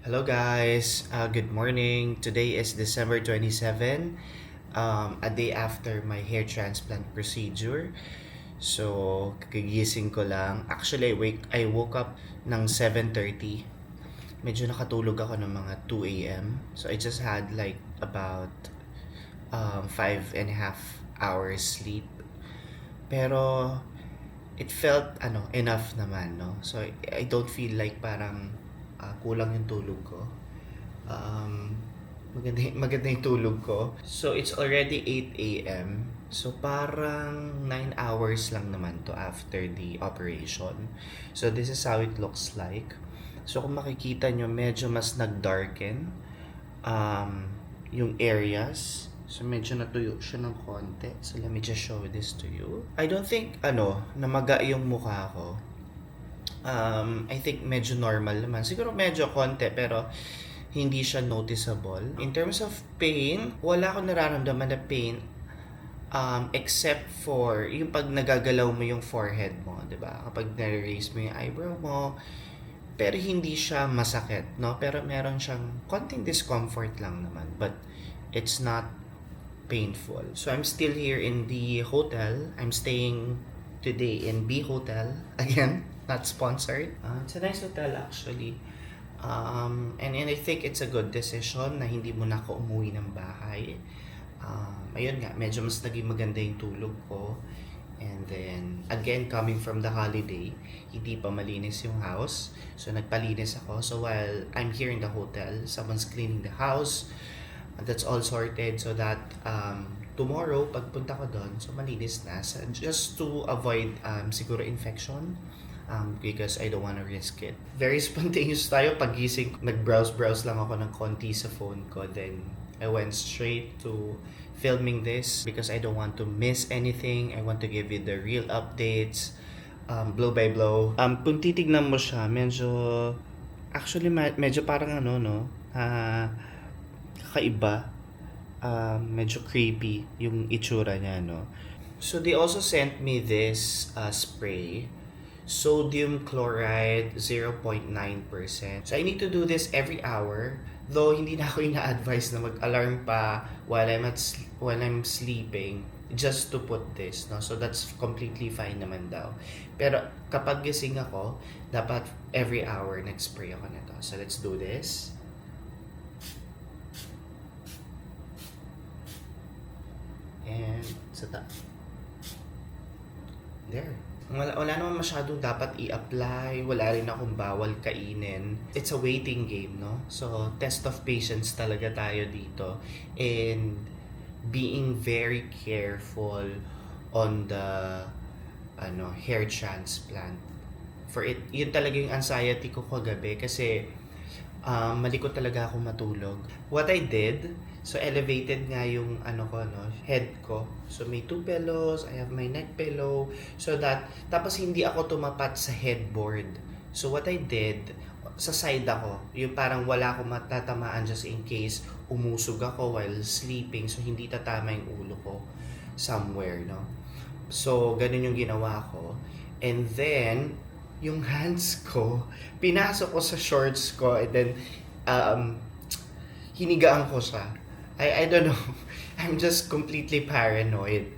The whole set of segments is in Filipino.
Hello guys, good morning. Today is December 27, a day after my hair transplant procedure. So, kagigising ko lang. Actually, I woke up ng 7:30. Medyo nakatulog ako ng mga 2 a.m. So, I just had like about 5.5 hours sleep. Pero, it felt enough naman, no? So, I don't feel like parang kulang yung tulog ko. Maganda yung tulog ko. So, it's already 8 a.m. So, parang 9 hours lang naman to after the operation. So, this is how it looks like. So, kung makikita nyo, medyo mas nag-darken yung areas. So, medyo natuyo siya ng konti. So, let me just show this to you. I don't think, namaga yung mukha ko. I think medyo normal naman. Siguro medyo konti, pero hindi siya noticeable. In terms of pain, wala akong nararamdaman na pain except for yung pag nagagalaw mo yung forehead mo, 'di ba? Kapag na-raise mo yung eyebrow mo, pero hindi siya masakit, no? Pero meron siyang konting discomfort lang naman, but it's not painful. So I'm still here in the hotel. I'm staying today in B Hotel. Again, not sponsored. It's a nice hotel actually. And I think it's a good decision na hindi mo na ako umuwi ng bahay. Ayun nga, medyo mas naging maganda yung tulog ko. And then, again, coming from the holiday, hindi pa malinis yung house. So, nagpalinis ako. So, while I'm here in the hotel, someone's cleaning the house. That's all sorted so that tomorrow, pagpunta ko doon, so malinis na. So, just to avoid siguro infection. Because I don't wanna risk it. Very spontaneous tayo. Pagising, nag-browse lang ako ng konti sa phone ko. Then, I went straight to filming this because I don't want to miss anything. I want to give you the real updates, blow by blow. Kung titignan mo siya, actually, medyo parang kakaiba. Medyo creepy yung itsura niya, no? So, they also sent me this spray. Sodium chloride 0.9%. So, I need to do this every hour. Though, hindi na ako ina-advise na mag-alarm pa while I'm sleeping just to put this, no? So, that's completely fine naman daw. Pero, kapag gising ako, dapat every hour nag-spray ako nito. So, let's do this. And, there. Wala naman masyadong dapat i-apply. Wala rin akong bawal kainin. It's a waiting game, no? So, test of patience talaga tayo dito. And being very careful on the hair transplant. For it, yun talaga yung anxiety ko kagabi kasi malikot talaga ako matulog. What I did, so elevated nga yung head ko. So may 2 pillows, I have my neck pillow, so that, tapos hindi ako tumapat sa headboard. So what I did, sa side ako, yung parang wala akong matatamaan just in case umusog ako while sleeping, so hindi tatama yung ulo ko somewhere, no? So, ganun yung ginawa ko. And then, yung hands ko, pinasok ko sa shorts ko, and then, hinigaan ko siya. I don't know. I'm just completely paranoid.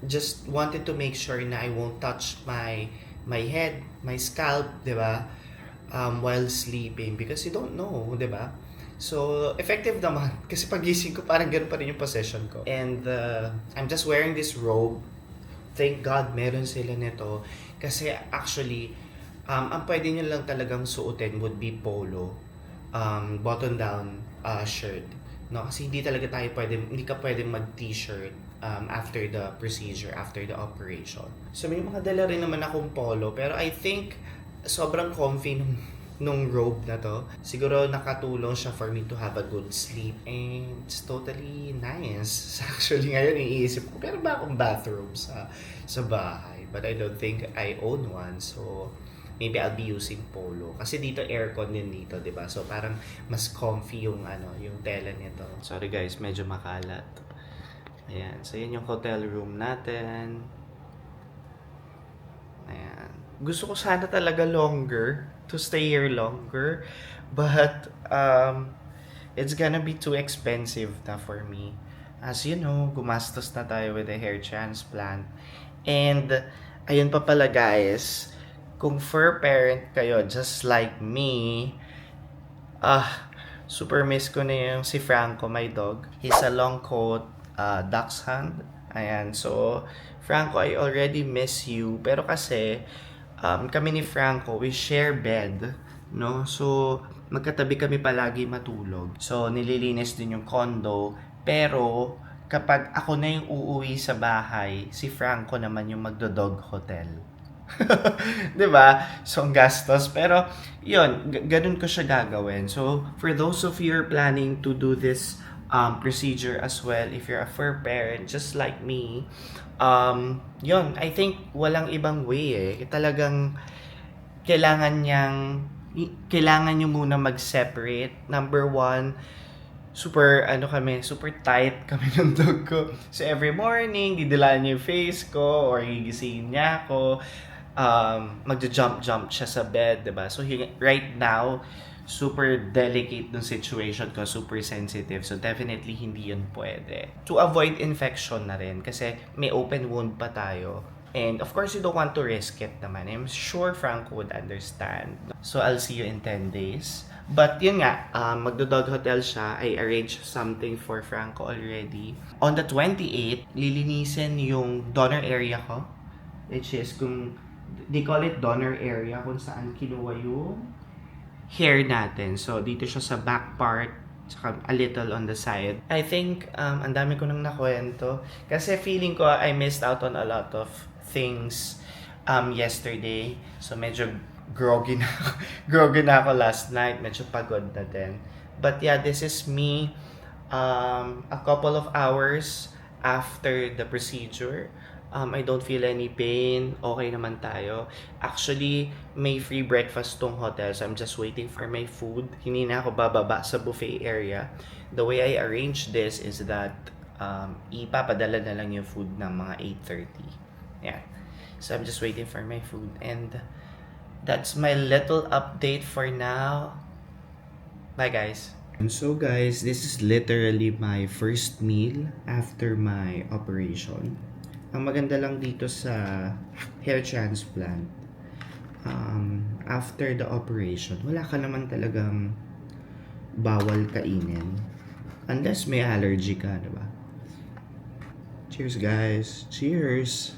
Just wanted to make sure na I won't touch my head, my scalp, di ba? While sleeping. Because you don't know, di ba? So, effective naman. Kasi pagising ko, parang ganun pa rin yung position ko. And I'm just wearing this robe. Thank God, meron sila nito. Kasi actually, ang pwede nyo lang talagang suotin would be polo. Button down shirt. No, kasi hindi ka pwedeng mag-t-shirt after the procedure, after the operation. So may mga dala rin naman akong polo, pero I think sobrang comfy nung robe na to. Siguro nakatulong siya for me to have a good sleep, and it's totally nice. Actually ngayon iniisip ko, pero ba akong bathroom sa bahay? But I don't think I own one, so maybe I'll be using polo. Kasi dito aircon din dito, 'di ba? So parang mas comfy yung yung tela nito. Sorry guys, medyo makalat. Ayan. So yun yung hotel room natin. Ayan. Gusto ko sana talaga longer, to stay here longer. But, it's gonna be too expensive na for me. As you know, gumastos na tayo with the hair transplant. And, ayun pa pala guys, kung fur parent kayo, just like me, super miss ko na yung si Franco, my dog. He's a long coat dachshund. Ayan, so, Franco, I already miss you. Pero kasi, kami ni Franco, we share bed, no? So, magkatabi kami palagi matulog. So, nililinis din yung condo. Pero, kapag ako na yung uuwi sa bahay, si Franco naman yung magdo-dog hotel. 'Di ba? So, ang gastos. Pero, yun, ganun ko siya gagawin. So, for those of you who are planning to do this procedure as well, if you're a fur parent, just like me, yun, I think walang ibang way eh. Talagang, kailangan nyo muna mag-separate. Number one, super tight kami ng dog ko. So every morning, didilaan niya yung face ko or gigisingin niya ako. Magja-jump siya sa bed, 'di ba? So right now, super delicate ng situation ko, super sensitive. So definitely hindi 'yun pwede. To avoid infection na rin kasi may open wound pa tayo. And of course, you don't want to risk it naman. I'm sure Frank would understand. So I'll see you in 10 days. But yun nga, magdo-dog hotel siya. I arranged something for Franco already. On the 28th, lilinisin yung donor area ko. Which is they call it donor area kung saan kinuha yung hair natin. So dito siya sa back part, tsaka a little on the side. I think, ang dami ko nang nakwento. Kasi feeling ko I missed out on a lot of things yesterday. So medyo groggy na ako last night. Medyo pagod na din. But yeah, this is me a couple of hours after the procedure. I don't feel any pain. Okay naman tayo. Actually, may free breakfast tong hotel. So I'm just waiting for my food. Hindi na ako bababa sa buffet area. The way I arrange this is that ipapadala na lang yung food ng mga 8:30. Yeah. So I'm just waiting for my food. And that's my little update for now. Bye guys. And so guys, this is literally my first meal after my operation. Ang maganda lang dito sa hair transplant, after the operation, wala ka naman talagang bawal kainin. Unless may allergy ka, diba? Cheers guys! Cheers!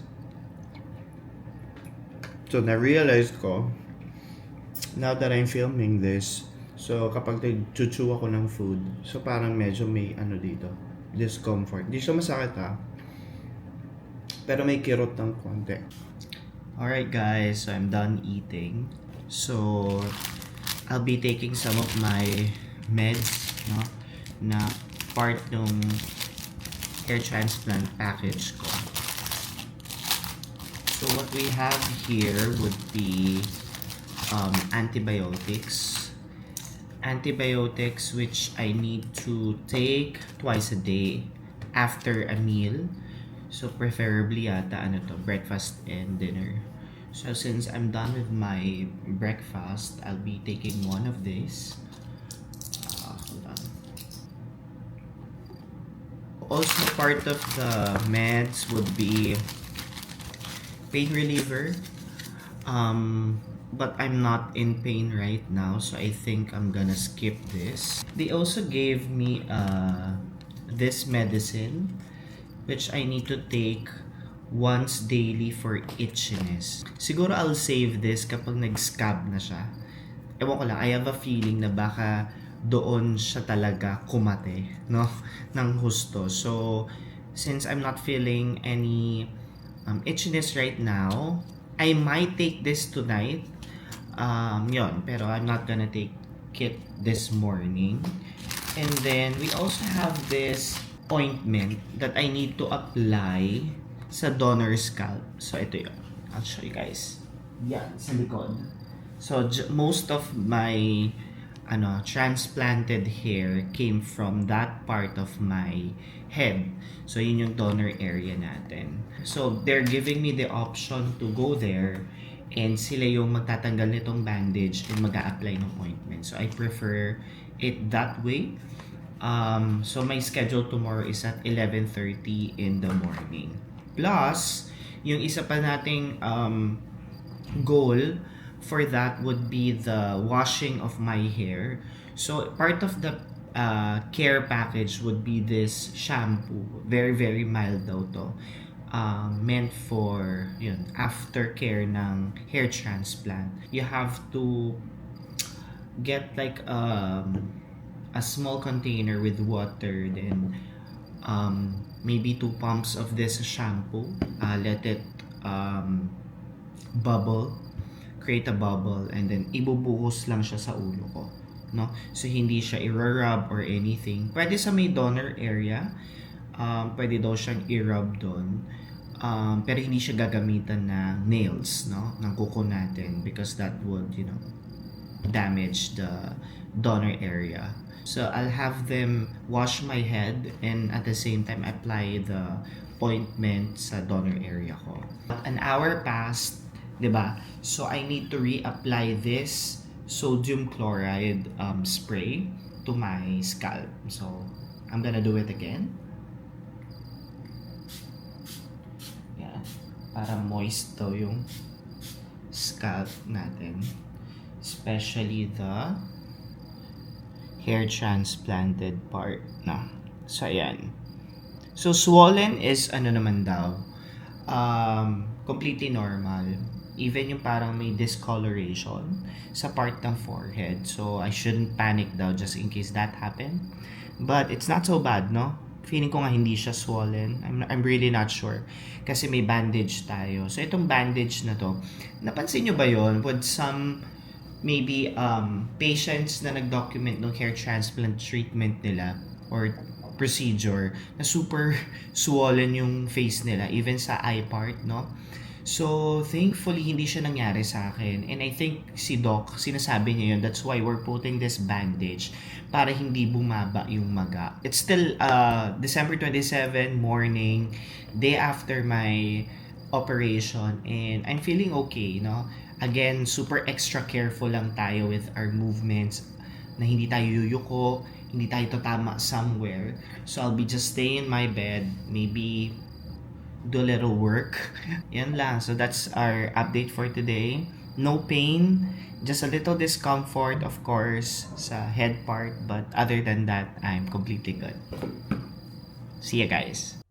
So, na-realize ko, now that I'm filming this, so kapag nag-chew ako ng food, so parang medyo may dito, discomfort. Di siya masakit pero may kirot ng konti. Alright guys, so I'm done eating. So, I'll be taking some of my meds, no, na part ng hair transplant package ko. So what we have here would be antibiotics. Antibiotics which I need to take twice a day after a meal. So preferably breakfast and dinner. So since I'm done with my breakfast, I'll be taking one of these. Hold on. Also part of the meds would be pain reliever. But I'm not in pain right now, so I think I'm gonna skip this. They also gave me this medicine which I need to take once daily for itchiness. Siguro I'll save this kapag nag-scab na siya. Ewan ko lang, I have a feeling na baka doon siya talaga kumate, no? Ng husto. So, since I'm not feeling any itchiness right now, I might take this tonight. Pero I'm not gonna take it this morning. And then, we also have this ointment that I need to apply sa donor scalp. So, ito yun. I'll show you guys. Yan, sa likod. So, most of my transplanted hair came from that part of my head. So, yun yung donor area natin. So, they're giving me the option to go there And sila yung magtatanggal nitong bandage and mag-a-apply ng ointment. So I prefer it that way. So my schedule tomorrow is at 11:30 in the morning. Plus, yung isa pa nating goal for that would be the washing of my hair. So part of the care package would be this shampoo. Very, very mild daw to. Meant for yun, aftercare ng hair transplant. You have to get like a small container with water, then maybe 2 pumps of this shampoo. Let it bubble, create a bubble, and then ibubuhos lang siya sa ulo ko, no? So hindi siya i-rub or anything. Pwede sa may donor area, pwede daw siyang i-rub doon. Pero hindi siya gagamitan na nails, no, ng kuko natin, because that would, damage the donor area. So I'll have them wash my head and at the same time apply the ointment sa donor area ko. An hour passed, 'di ba? So I need to reapply this sodium chloride spray to my scalp. So I'm gonna do it again. Yeah, para moist daw yung scalp natin, especially the hair transplanted part na. So ayan. So swollen is ano naman daw, completely normal. Even yung parang may discoloration sa part ng forehead. So I shouldn't panic daw just in case that happened. But it's not so bad, no? Feeling ko nga hindi siya swollen. I'm really not sure. Kasi may bandage tayo. So itong bandage na to, napansin nyo ba yon? Would some maybe patients na nag-document ng hair transplant treatment nila or procedure na super swollen yung face nila, even sa eye part, no? So thankfully hindi siya nangyari sa akin, and I think si Doc sinasabi niya yun, that's why we're putting this bandage para hindi bumaba yung maga. It's still December 27 morning, day after my operation, and I'm feeling okay, no? Again, super extra careful lang tayo with our movements, na hindi tayo yuyuko, hindi tayo tatama somewhere. So I'll be just staying in my bed, maybe do a little work. Yan lang. So that's our update for today. No pain, just a little discomfort, of course, sa head part, but other than that, I'm completely good. See you guys.